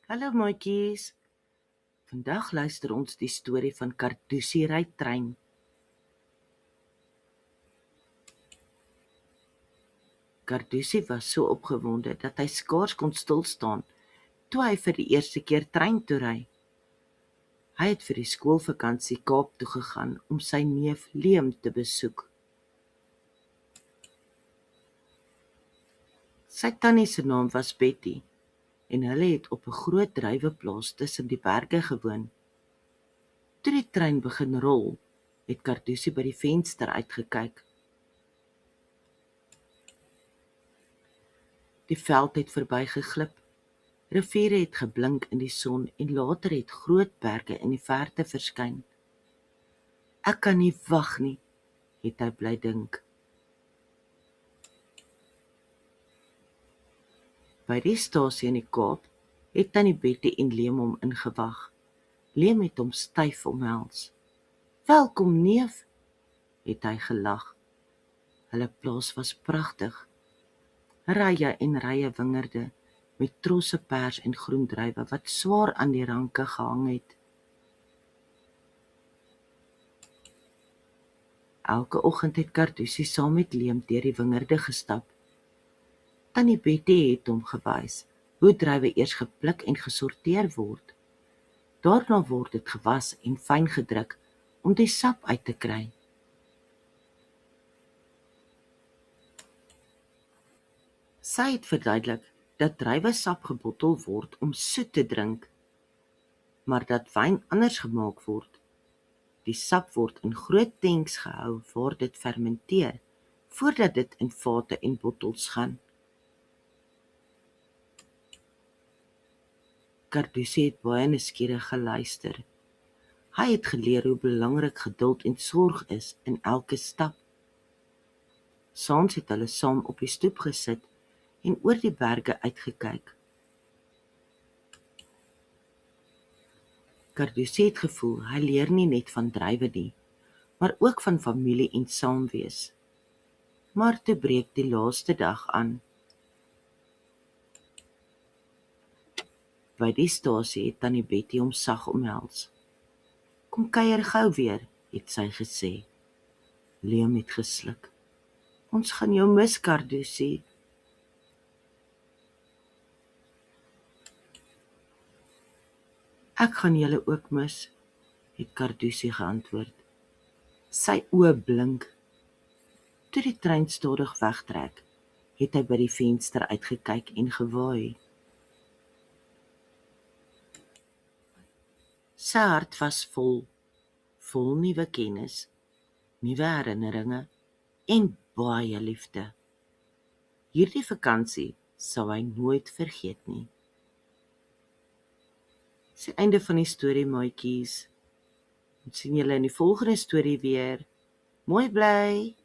Hallo maatjies. Vandag luister ons die storie van Cardusie ry trein. Cardusie was so opgewonde dat hy skaars kon stil staan toe hy vir die eerste keer trein toe ry. Hy het vir die skoolvakansie Kaap toe gegaan om sy neef Leem te besoek. Sy tannie se naam was Betty en hulle het op 'n groot druiweplaas tussen die berge gewoon. Toe die trein begin rol, het Cardusie by die venster uitgekyk. Die veld het verbygeglip, riviere het geblink in die son en later het groot berge in die verte verskyn. Ek kan nie wag nie, het hy bly dink. By die stasie in die Kaap het tannie Betty en Leem hom ingewag. Leem het hom styf omhels. "Welkom neef," het hy gelag. Hulle plaas was pragtig. Rye en rye wingerde met trosse pers en groen druiwe wat swaar aan die ranke gehang het. Elke oggend het Cardusie saam met Leem deur die wingerde gestap. Tannie Betty het hom gewys hoe druiwe eers gepluk en gesorteer word. Daarna word dit gewas en fyn gedruk om die sap uit te kry. Sy het verduidelik dat druiwesap gebottel word om soet te drink, maar dat wyn anders gemaak word. Die sap word in groot tanks gehou waar dit fermenteer, voordat dit in vate en bottels gaan. Cardusie het baie nuuskierig geluister. Hy het geleer hoe belangrik geduld en sorg is in elke stap. Saans het hulle saam op die stoep gesit en oor die berge uitgekyk. Cardusie het gevoel hy leer nie net van druiwe nie, maar ook van familie en saamwees. Maar toe breek die laaste dag aan. By die stasie het tannie Betty hom sag omhels. "Kom kuier gou weer," het sy gesê. Leem het gesluk. "Ons gaan jou mis, Cardusie." "Ek gaan julle ook mis," het Cardusie geantwoord. Sy oë blink. Toe die trein stadig wegtrek, het hy by die venster uitgekyk en gewaai. Sy hart was vol nuwe kennis, nuwe herinneringe en baie liefde. Hierdie vakansie sou hy nooit vergeet nie. Dis die einde van die storie, maatjies. Ons sien julle in die volgende storie weer. Mooi bly!